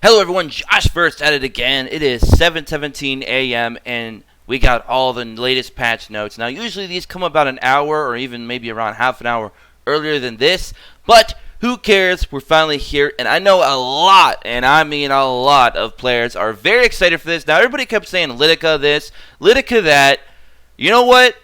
Hello everyone, Josh First at it again. It is 7:17 a.m. and we got all the latest patch notes. Now usually these come about an hour or even maybe around half an hour earlier than this, but who cares? We're finally here, and I know a lot, and I mean a lot of players are very excited for this. Now everybody kept saying Lidica this, Lidica that. You know what?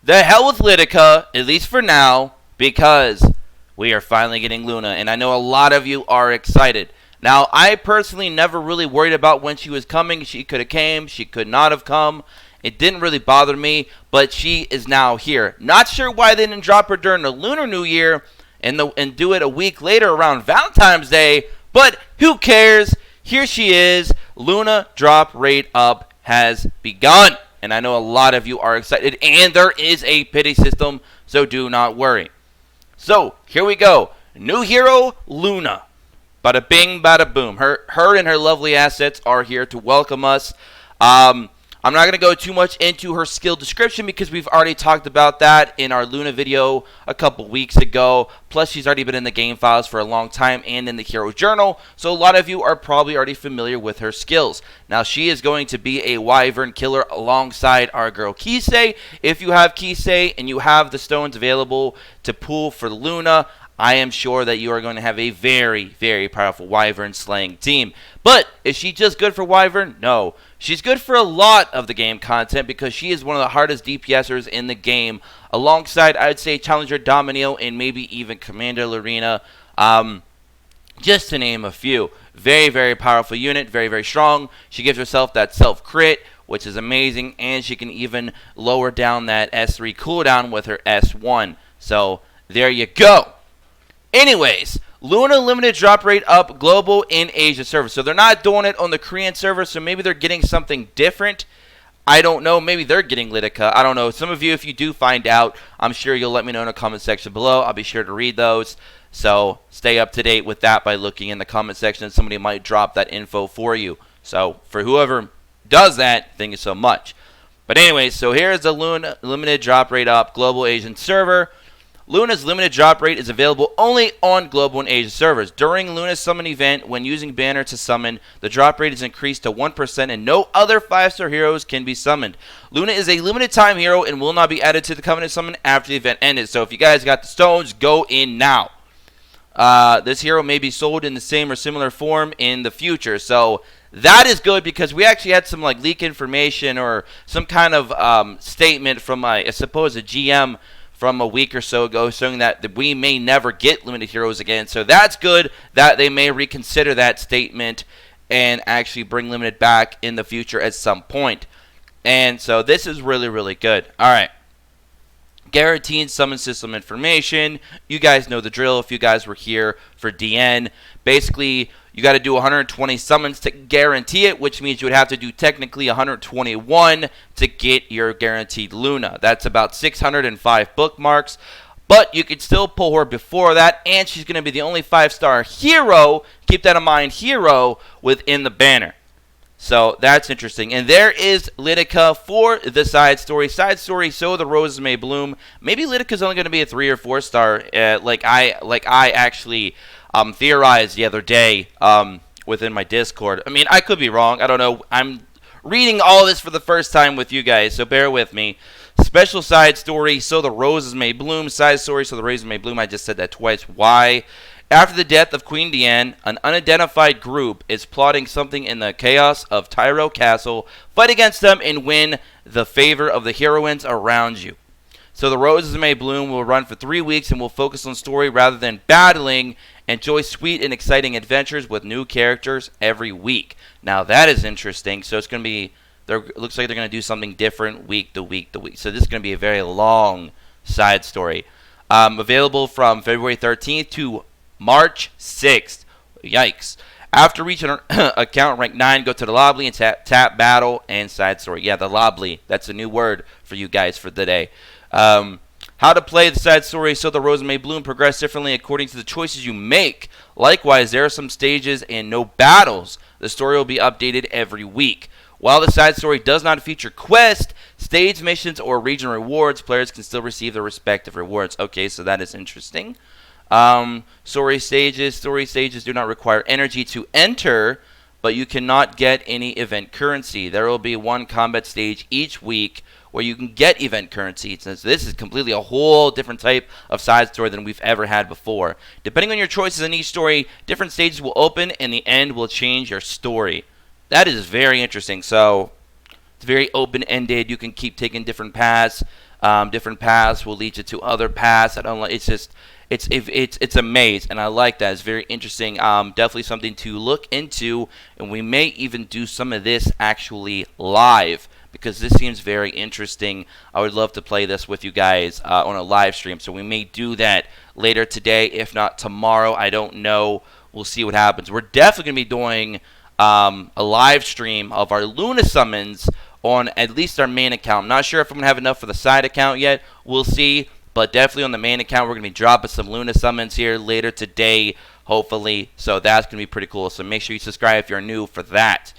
The hell with Lidica, at least for now, because we are finally getting Luna, and I know a lot of you are excited. Now, I personally never really worried about when she was coming. She could have came. She could not have come. It didn't really bother me, but she is now here. Not sure why they didn't drop her during the Lunar New Year and do it a week later around Valentine's Day, but who cares? Here she is. Luna drop rate up has begun, and I know a lot of you are excited, and there is a pity system, so do not worry. So, here we go. New hero, Luna. Bada bing, bada boom. Her and her lovely assets are here to welcome us. I'm not going to go too much into her skill description because we've already talked about that in our Luna video a couple weeks ago. Plus, she's already been in the game files for a long time and in the hero journal, so a lot of you are probably already familiar with her skills. Now, she is going to be a wyvern killer alongside our girl Kisei. If you have Kisei and you have the stones available to pull for Luna, I am sure that you are going to have a very, very powerful wyvern slaying team. But is she just good for wyvern? No. She's good for a lot of the game content because she is one of the hardest DPSers in the game, alongside, I'd say, Challenger Dominio and maybe even Commander Lorena, just to name a few. Very, very powerful unit, very, very strong. She gives herself that self-crit, which is amazing, and she can even lower down that S3 cooldown with her S1. So, there you go. Anyways, Luna limited drop rate up global in Asia server. So they're not doing it on the Korean server, so maybe they're getting something different. I don't know. Maybe they're getting Lidica. I don't know. Some of you, if you do find out, I'm sure you'll let me know in the comment section below. I'll be sure to read those. So stay up to date with that by looking in the comment section. Somebody might drop that info for you. So for whoever does that, thank you so much. But anyways, so here's the Luna limited drop rate up global Asian server. Luna's limited drop rate is available only on global and Asia servers. During Luna's summon event, when using banner to summon, the drop rate is increased to 1% and no other 5-star heroes can be summoned. Luna is a limited time hero and will not be added to the Covenant summon after the event ended. So if you guys got the stones, go in now. This hero may be sold in the same or similar form in the future. So that is good because we actually had some leak information or some kind of statement from I suppose a GM from a week or so ago, showing that we may never get limited heroes again. So that's good that they may reconsider that statement and actually bring limited back in the future at some point. And so this is really, really good. All right. Guaranteed summon system information. You guys know the drill if you guys were here for DN. Basically, you got to do 120 summons to guarantee it, which means you would have to do technically 121 to get your guaranteed Luna. That's about 605 bookmarks, but you could still pull her before that, and she's going to be the only 5-star hero, keep that in mind, hero, within the banner. So that's interesting. And there is Lidica for the side story. Side story, so the roses may bloom. Maybe Lidica's only going to be a 3 or 4-star, like I actually theorized the other day within my Discord. I mean, I could be wrong. I don't know. I'm reading all this for the first time with you guys, so bear with me. Special side story, so the roses may bloom. Side story, so the roses may bloom. I just said that twice. Why? After the death of Queen Diane, an unidentified group is plotting something in the chaos of Tyro Castle. Fight against them and win the favor of the heroines around you. So the Roses May Bloom will run for 3 weeks and will focus on story rather than battling. Enjoy sweet and exciting adventures with new characters every week. Now that is interesting. So it's going to be, looks like they're going to do something different week to week to week. So this is going to be a very long side story. Available from February 13th to March 6th. Yikes. After reaching an account rank 9, go to the lobby and tap battle and side story. Yeah, the lobby. That's a new word for you guys for the day. How to play the side story so the rose may bloom progress differently according to the choices you make. Likewise, there are some stages and no battles. The story will be updated every week. While the side story does not feature quest, stage missions, or region rewards, players can still receive their respective rewards. Okay, so that is interesting. Story stages do not require energy to enter. but you cannot get any event currency. There will be one combat stage each week where you can get event currency. Since this is completely a whole different type of side story than we've ever had before. Depending on your choices in each story, different stages will open and the end will change your story. That is very interesting. So it's very open-ended. You can keep taking different paths. Different paths will lead you to other paths. It's just it's a maze, and I like that. It's very interesting. Definitely something to look into, and we may even do some of this actually live, because this seems very interesting. I would love to play this with you guys on a live stream, so we may do that later today, if not tomorrow. I don't know. We'll see what happens. We're definitely going to be doing a live stream of our Luna summons on at least our main account. I'm not sure if I'm going to have enough for the side account yet. We'll see. But definitely on the main account, we're going to be dropping some Luna summons here later today, hopefully. So that's going to be pretty cool. So make sure you subscribe if you're new for that.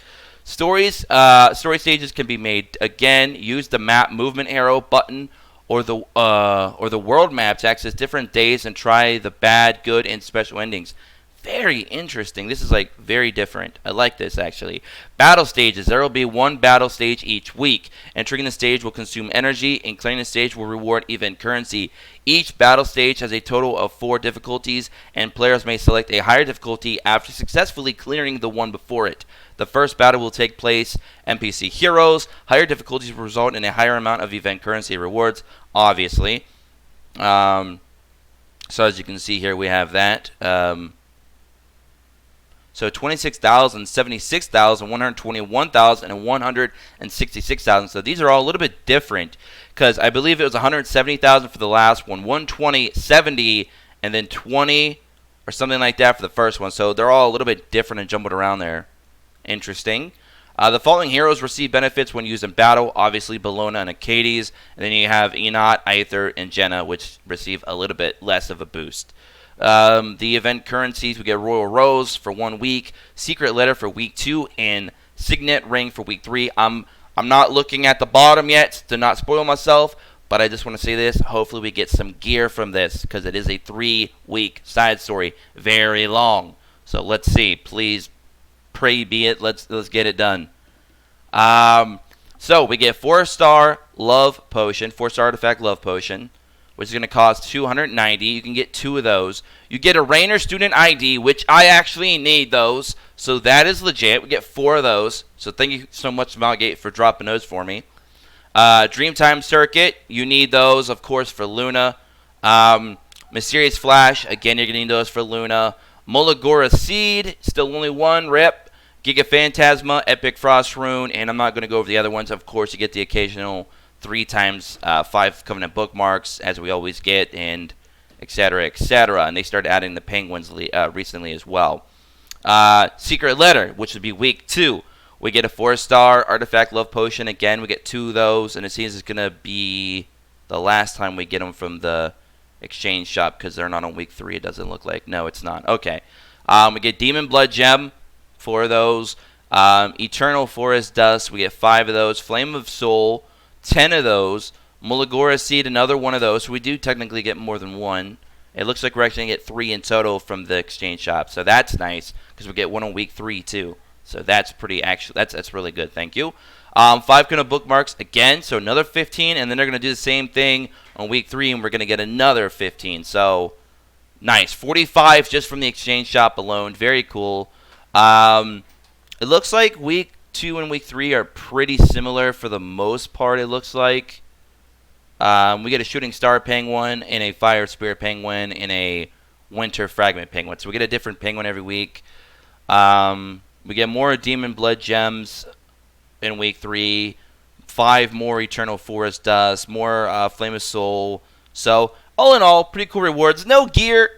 Story stages can be made. Again, use the map movement arrow button or the world map to access different days and try the bad, good, and special endings. Very interesting. This is like very different. I like this actually. Battle stages. There will be one battle stage each week. Entering the stage will consume energy, and clearing the stage will reward event currency. Each battle stage has a total of 4 difficulties, and players may select a higher difficulty after successfully clearing the one before it. The first battle will take place NPC heroes. Higher difficulties will result in a higher amount of event currency rewards, obviously. So as you can see here, we have that. So 26,000, 76,000, 121,000, and 166,000. So these are all a little bit different, because I believe it was 170,000 for the last one, 120, 70, and then 20 or something like that for the first one. So they're all a little bit different and jumbled around there. Interesting. The following heroes receive benefits when used in battle. Obviously, Bellona and Acades. And then you have Enot, Aether, and Jenna, which receive a little bit less of a boost. The event currencies, we get Royal Rose for 1 week, Secret Letter for week 2, and Signet Ring for week 3. I'm not looking at the bottom yet to not spoil myself, but I just want to say this. Hopefully we get some gear from this, because it is a 3-week side story. Very long. So let's see. Please, pray be it. Let's get it done. So we get 4-star Love Potion, 4-star Artifact Love Potion, which is going to cost 290. You can get 2 of those. You get a Rainer Student ID, which I actually need those. So that is legit. We get 4 of those. So thank you so much, Malgate, for dropping those for me. Dreamtime Circuit. You need those, of course, for Luna. Mysterious Flash. Again, you're going to need those for Luna. Molagora Seed. Still only 1 rip. Giga Phantasma. Epic Frost Rune. And I'm not going to go over the other ones. Of course, you get the occasional 3 times 5 Covenant bookmarks, as we always get, and etc., etc. And they started adding the penguins recently as well. Secret Letter, which would be week 2. We get a 4-star Artifact Love Potion. Again, we get 2 of those, and it seems it's going to be the last time we get them from the exchange shop, because they're not on week 3, it doesn't look like. No, it's not. Okay. We get Demon Blood Gem, 4 of those. Eternal Forest Dust, we get 5 of those. Flame of Soul, 10 of those. Molagora Seed, another 1 of those. So we do technically get more than 1. It looks like we're actually going to get 3 in total from the exchange shop. So that's nice, because we get 1 on week 3 too. So that's pretty, actually, that's really good. Thank you. 5 Covenant bookmarks again, so another 15, and then they're going to do the same thing on week 3, and we're going to get another 15. So nice. 45 just from the exchange shop alone. Very cool. It looks like week 2 and week 3 are pretty similar for the most part, it looks like. We get a Shooting Star Penguin and a Fire Spirit Penguin and a Winter Fragment Penguin. So we get a different penguin every week. We get more Demon Blood Gems in week 3. 5 more Eternal Forest Dust. More Flame of Soul. So all in all, pretty cool rewards. No gear.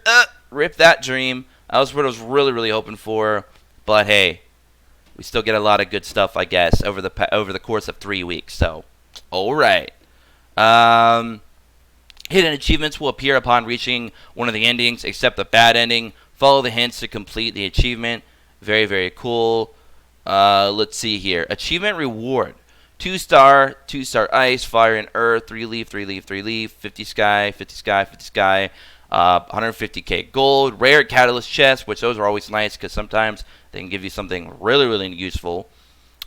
Rip that dream. That was what I was really, really hoping for. But hey, we still get a lot of good stuff, I guess, over the course of 3 weeks. So, all right. Hidden achievements will appear upon reaching one of the endings, except the bad ending. Follow the hints to complete the achievement. Very, very cool. Let's see here. Achievement reward. 2-star, 2-star ice, fire and earth, 3 leaf, 3 leaf, 3 leaf, 50 sky, 50 sky, 50 sky, 150k gold, rare catalyst chests, which those are always nice because sometimes They can give you something really, really useful.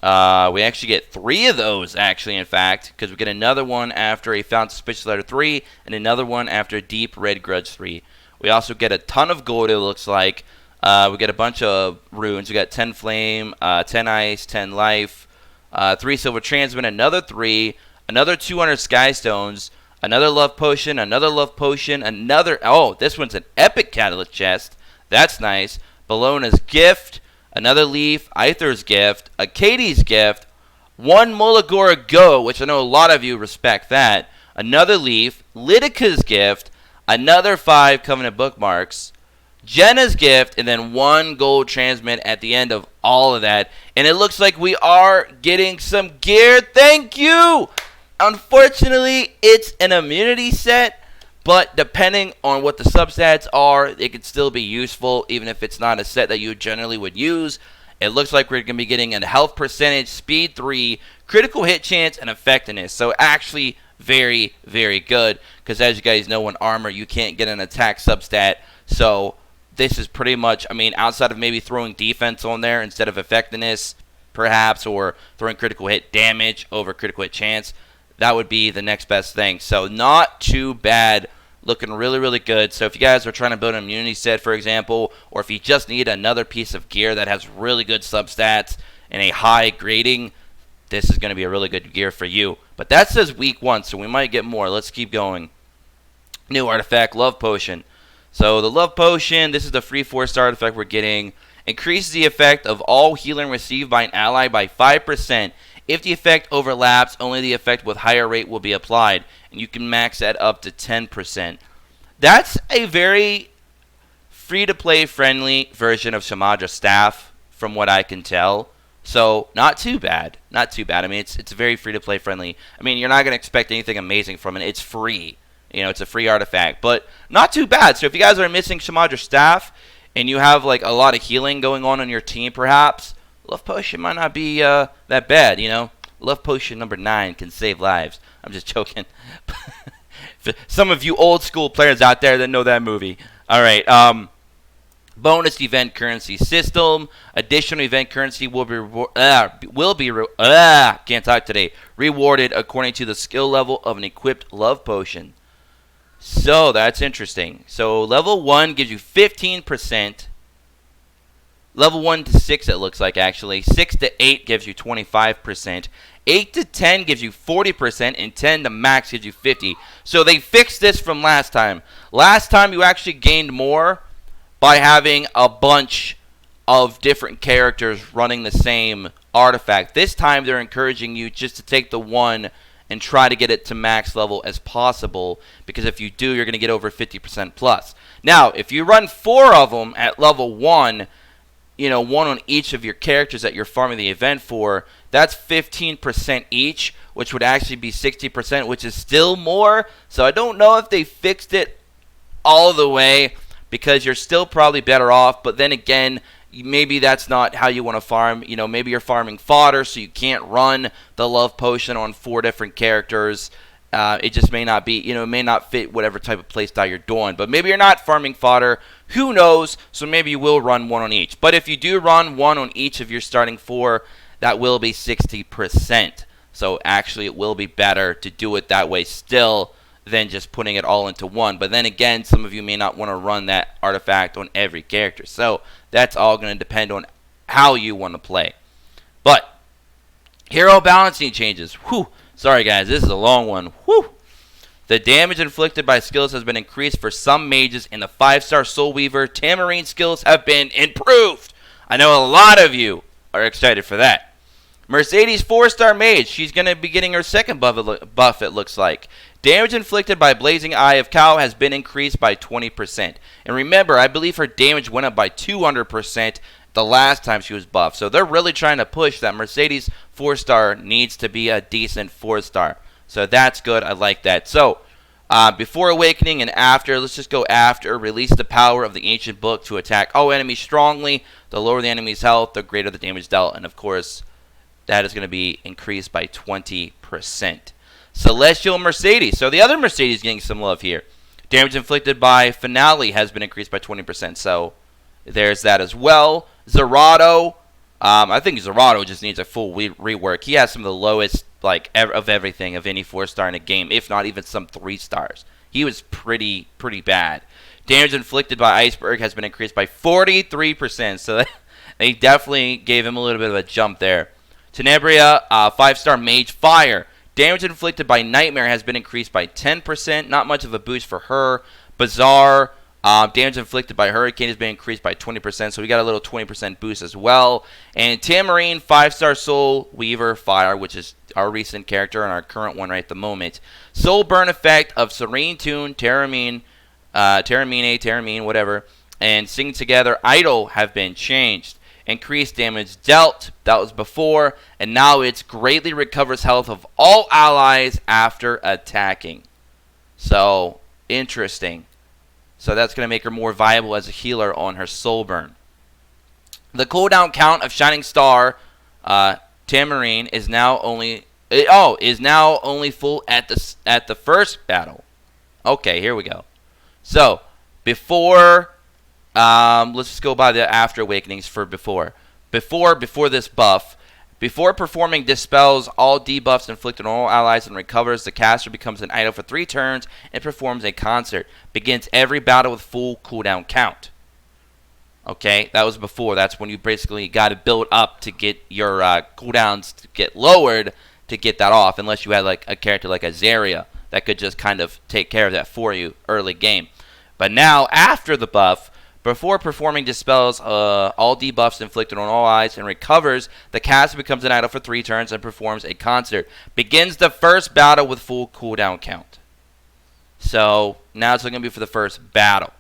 We actually get 3 of those, actually, in fact, because we get another one after a Found Suspicious Letter 3 and another one after Deep Red Grudge 3. We also get a ton of gold, it looks like. We get a bunch of runes. We got 10 Flame, 10 Ice, 10 Life, 3 Silver Transmit, another 3, another 200 Sky Stones, another Love Potion, another... Oh, this one's an Epic Catalyst chest. That's nice. Bellona's Gift, another Leaf, Aether's Gift, Akadi's Gift, 1 Mulagora Go, which I know a lot of you respect that, another Leaf, Lidica's Gift, another 5 Covenant Bookmarks, Jenna's Gift, and then 1 gold transmit at the end of all of that. And it looks like we are getting some gear. Thank you! Unfortunately, it's an immunity set, but depending on what the substats are, it could still be useful, even if it's not a set that you generally would use. It looks like we're going to be getting a health percentage, speed 3, critical hit chance, and effectiveness. So actually very, very good, because as you guys know, in armor, you can't get an attack substat. So this is pretty much, I mean, outside of maybe throwing defense on there instead of effectiveness, perhaps, or throwing critical hit damage over critical hit chance, that would be the next best thing. So not too bad. Looking really, really good. So if you guys are trying to build an immunity set, for example, or if you just need another piece of gear that has really good substats and a high grading, this is going to be a really good gear for you. But that says week 1, so we might get more. Let's keep going. New artifact, Love Potion. So the Love Potion, this is the free 4-star artifact we're getting. Increases the effect of all healing received by an ally by 5%. If the effect overlaps, only the effect with higher rate will be applied, and you can max that up to 10%. That's a very free-to-play friendly version of Shamadra Staff, from what I can tell. So, not too bad. Not too bad. I mean, it's very free-to-play friendly. I mean, you're not going to expect anything amazing from it. It's free. You know, it's a free artifact, but not too bad. So, if you guys are missing Shamadra Staff, and you have, like, a lot of healing going on your team, perhaps, Love Potion might not be that bad, you know. Love Potion number 9 can save lives. I'm just joking. Some of you old school players out there that know that movie. All right. Bonus event currency system. Additional event currency will be can't talk today. Rewarded according to the skill level of an equipped Love Potion. So that's interesting. So level 1 gives you 15%. Level 1 to 6, it looks like, actually. 6 to 8 gives you 25%. 8 to 10 gives you 40%. And 10 to max gives you 50%. So they fixed this from last time. Last time you actually gained more by having a bunch of different characters running the same artifact. This time they're encouraging you just to take the one and try to get it to max level as possible. Because if you do, you're going to get over 50% plus. Now, if you run 4 of them at level 1... you know, 1 on each of your characters that you're farming the event for, that's 15% each, which would actually be 60%, which is still more. So I don't know if they fixed it all the way, because you're still probably better off. But then again, maybe that's not how you want to farm. You know, maybe you're farming fodder, so you can't run the Love Potion on 4 different characters. It just may not be, you know, it may not fit whatever type of playstyle you're doing. But maybe you're not farming fodder. Who knows? So maybe you will run 1 on each. But if you do run 1 on each of your starting 4, that will be 60%. So actually it will be better to do it that way still than just putting it all into 1. But then again, some of you may not want to run that artifact on every character. So that's all going to depend on how you want to play. But hero balancing changes. Whew. Sorry guys, this is a long one. Whew. The damage inflicted by skills has been increased for some mages, and the 5-star Soul Weaver Tamarinne skills have been improved. I know a lot of you are excited for that. Mercedes 4-star mage, she's going to be getting her second buff, it looks like. Damage inflicted by Blazing Eye of Cow has been increased by 20%. And remember, I believe her damage went up by 200% the last time she was buffed. So they're really trying to push that Mercedes 4-star needs to be a decent 4-star. So that's good. I like that. So before Awakening and after, let's just go after. Release the power of the Ancient Book to attack all enemies strongly. The lower the enemy's health, the greater the damage dealt. And of course, that is going to be increased by 20%. Celestial Mercedes. So the other Mercedes getting some love here. Damage inflicted by Finale has been increased by 20%. So there's that as well. Zerato, I think Zerato just needs a full rework. He has some of the lowest, like, of everything of any 4-star in a game, if not even some 3-stars. He was pretty bad. Damage inflicted by Iceberg has been increased by 43%, so they definitely gave him a little bit of a jump there. Tenebria, 5-star Mage Fire. Damage inflicted by Nightmare has been increased by 10%. Not much of a boost for her. Bazaar, damage inflicted by Hurricane has been increased by 20%, so we got a little 20% boost as well. And Tamarinne, 5-star Soul Weaver Fire, which is our recent character and our current one right at the moment. Soul Burn effect of Serene Tune, Tamarinne, whatever, and Sing Together Idol have been changed. Increased damage dealt, that was before, and now it's greatly recovers health of all allies after attacking. So, interesting. So that's going to make her more viable as a healer on her Soul Burn. The cooldown count of Shining Star, Tamarinne, is now only full at the first battle. Okay, here we go. So, before, let's just go by the After Awakenings for before. Before this buff, before performing dispels all debuffs inflicted on all allies and recovers, the caster becomes an idol for 3 turns and performs a concert. Begins every battle with full cooldown count. Okay, that was before. That's when you basically got to build up to get your cooldowns to get lowered to get that off, unless you had like a character like Azaria that could just kind of take care of that for you early game. But now, after the buff, before performing dispels all debuffs inflicted on all allies and recovers, the caster becomes an idol for 3 turns and performs a concert. Begins the first battle with full cooldown count. So, now it's going to be for the first battle.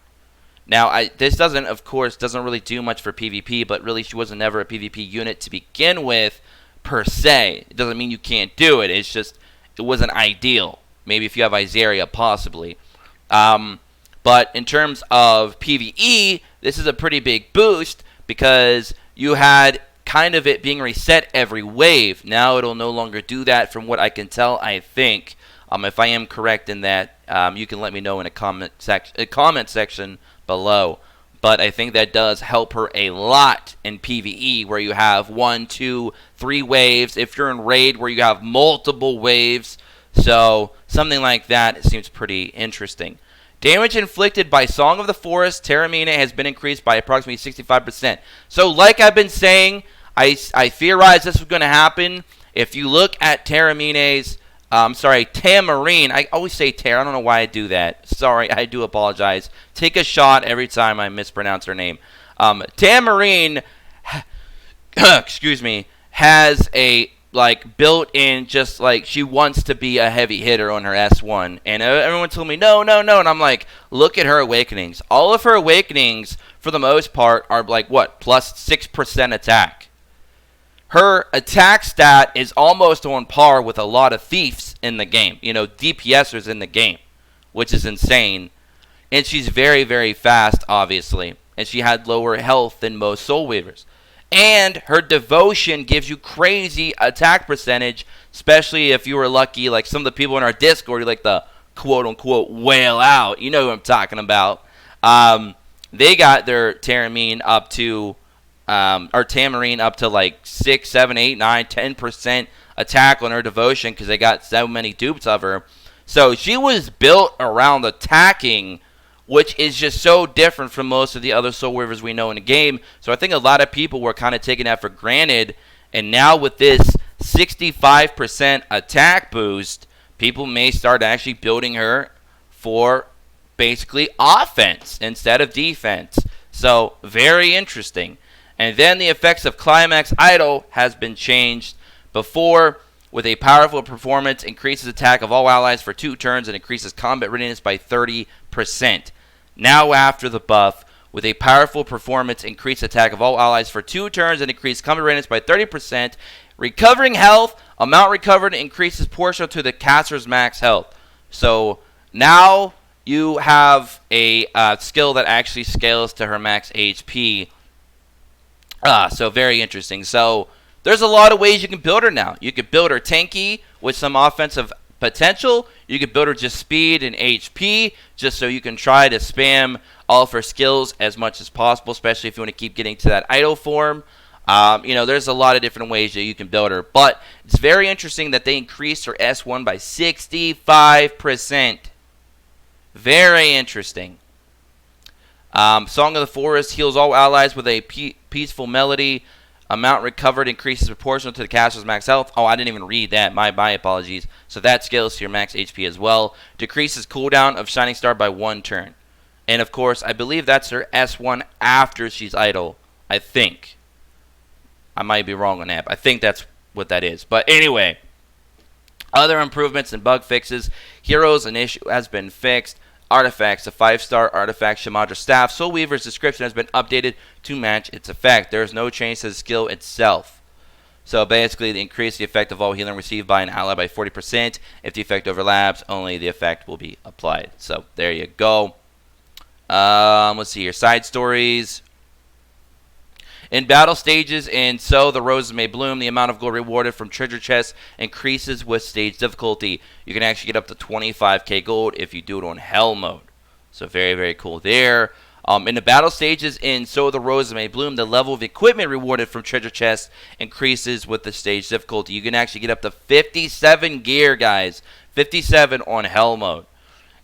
Now, this doesn't really do much for PvP, but really she wasn't never a PvP unit to begin with, per se. It doesn't mean you can't do it. It's just, it wasn't ideal. Maybe if you have Azaria, possibly. But in terms of PvE, this is a pretty big boost because you had kind of it being reset every wave. Now it'll no longer do that from what I can tell, I think. If I am correct in that, you can let me know in a comment section below. But I think that does help her a lot in PvE, where you have 1, 2, 3 waves. If you're in Raid, where you have multiple waves. So something like that, it seems pretty interesting. Damage inflicted by Song of the Forest, Tamarinne, has been increased by approximately 65%. So like I've been saying, I theorized this was going to happen. If you look at Tamarinne's, Tamarinne, I always say Tara, I don't know why I do that. Sorry, I do apologize. Take a shot every time I mispronounce her name. Tamarinne, excuse me, has a built in, just like she wants to be a heavy hitter on her S1, and everyone told me no, and I'm like, look at her awakenings. All of her awakenings for the most part are like what, plus 6% attack. Her attack stat is almost on par with a lot of thieves in the game, DPSers in the game, which is insane. And she's very, very fast, obviously, and she had lower health than most Soul Weavers. And her devotion gives you crazy attack percentage, especially if you were lucky, like some of the people in our Discord, like the quote-unquote whale out. You know who I'm talking about. They got their Tamarinne up to like 6, 7, 8, 9, 10% attack on her devotion because they got so many dupes of her. So she was built around attacking, which is just so different from most of the other Soul Weavers we know in the game. So I think a lot of people were kind of taking that for granted. And now with this 65% attack boost, people may start actually building her for basically offense instead of defense. So very interesting. And then the effects of Climax Idol has been changed. Before, with a powerful performance, increases attack of all allies for 2 turns and increases combat readiness by 30%. Now after the buff, with a powerful performance, increased attack of all allies for 2 turns and increased combat readiness by 30%. Recovering health, amount recovered increases proportional to the caster's max health. So now you have a skill that actually scales to her max HP. So very interesting. So there's a lot of ways you can build her now. You could build her tanky with some offensive potential, you could build her just speed and HP, just so you can try to spam all of her skills as much as possible, especially if you want to keep getting to that idle form. There's a lot of different ways that you can build her, but it's very interesting that they increased her S1 by 65%. Very interesting. Song of the Forest heals all allies with a peaceful melody. Amount recovered increases proportional to the caster's max health. Oh, I didn't even read that. My apologies. So that scales to your max HP as well. Decreases cooldown of Shining Star by 1 turn. And of course, I believe that's her S1 after she's idle. I think. I might be wrong on that, but I think that's what that is. But anyway, other improvements and bug fixes. Heroes, an issue has been fixed. Artifacts, a 5-star artifact Shamadra Staff. Soul Weaver's description has been updated to match its effect. There is no change to the skill itself. So basically, they increase the effect of all healing received by an ally by 40%. If the effect overlaps, only the effect will be applied. So there you go. Let's see here. Side stories. In battle stages in So the Roses May Bloom, the amount of gold rewarded from treasure chests increases with stage difficulty. You can actually get up to 25k gold if you do it on Hell mode. So very, very cool there. In the battle stages in So the Roses May Bloom, the level of equipment rewarded from treasure chests increases with the stage difficulty. You can actually get up to 57 gear, guys. 57 on Hell mode.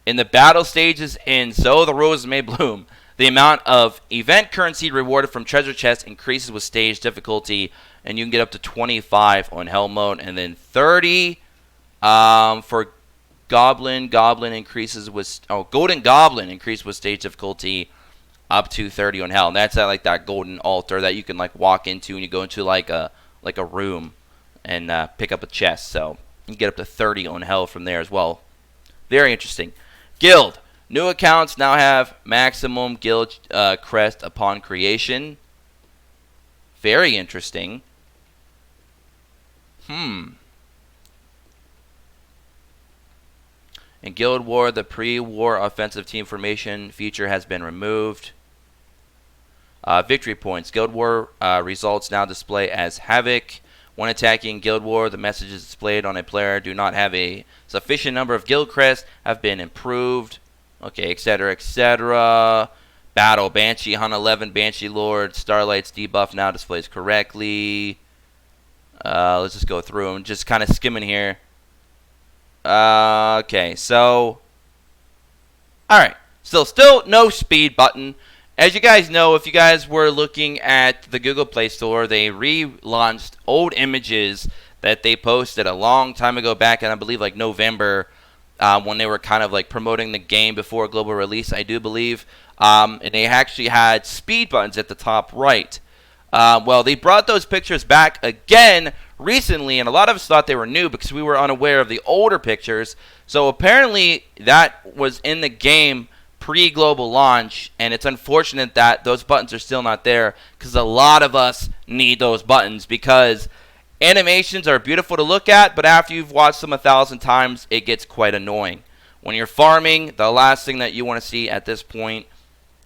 In the battle stages in So the Roses May Bloom, the amount of event currency rewarded from treasure chests increases with stage difficulty, and you can get up to 25 on Hell mode, and then 30 for Goblin. Goblin increases with Golden Goblin increases with stage difficulty up to 30 on Hell. And that's at like that golden altar that you can like walk into, and you go into like a room and pick up a chest. So you can get up to 30 on Hell from there as well. Very interesting. Guild. New accounts now have maximum guild crest upon creation. Very interesting. In Guild War, the pre-war offensive team formation feature has been removed. Victory points. Guild War results now display as Havoc. When attacking Guild War, the messages displayed on a player do not have a sufficient number of guild crests have been improved. Okay, etc., etc. Battle. Banshee, Hunt 11, Banshee Lord. Starlight's debuff now displays correctly. Let's just go through them. Just kind of skimming here. Okay, so... Alright, still no speed button. As you guys know, if you guys were looking at the Google Play Store, they relaunched old images that they posted a long time ago back in, I believe, like November, when they were kind of like promoting the game before global release, I do believe. And they actually had speed buttons at the top right. Well, they brought those pictures back again recently, and a lot of us thought they were new because we were unaware of the older pictures. So apparently that was in the game pre-global launch, and it's unfortunate that those buttons are still not there because a lot of us need those buttons because animations are beautiful to look at, but after you've watched them 1,000 times, it gets quite annoying. When you're farming, the last thing that you want to see at this point,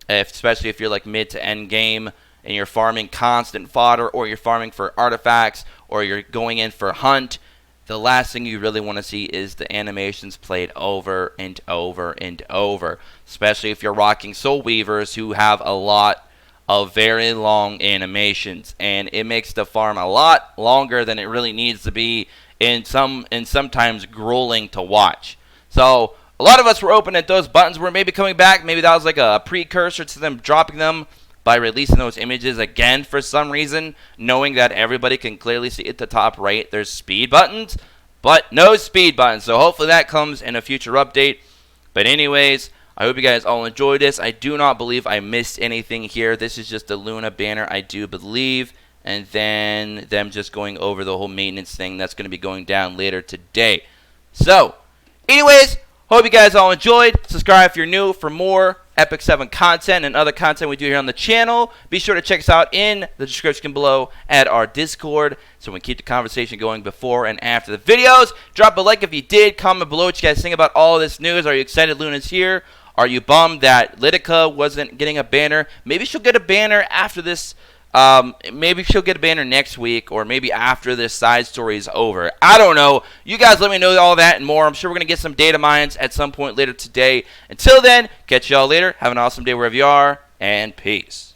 especially if you're like mid to end game and you're farming constant fodder, or you're farming for artifacts, or you're going in for hunt, the last thing you really want to see is the animations played over and over and over, especially if you're rocking Soul Weavers who have a lot of very long animations, and it makes the farm a lot longer than it really needs to be, and sometimes grueling to watch. So a lot of us were hoping that those buttons were maybe coming back. Maybe that was like a precursor to them dropping them by releasing those images again for some reason, knowing that everybody can clearly see at the top right there's speed buttons, but no speed buttons. So hopefully that comes in a future update. But anyways, I hope you guys all enjoyed this. I do not believe I missed anything here. This is just the Luna banner, I do believe, and then them just going over the whole maintenance thing that's going to be going down later today. So anyways, hope you guys all enjoyed. Subscribe if you're new for more Epic 7 content and other content we do here on the channel. Be sure to check us out in the description below at our Discord so we can keep the conversation going before and after the videos. Drop a like if you did. Comment below what you guys think about all this news. Are you excited Luna's here? Are you bummed that Lidica wasn't getting a banner? Maybe she'll get a banner after this Maybe she'll get a banner next week, or maybe after this side story is over. I don't know. You guys let me know all that and more. I'm sure we're going to get some data mines at some point later today. Until then, catch y'all later. Have an awesome day wherever you are, and peace.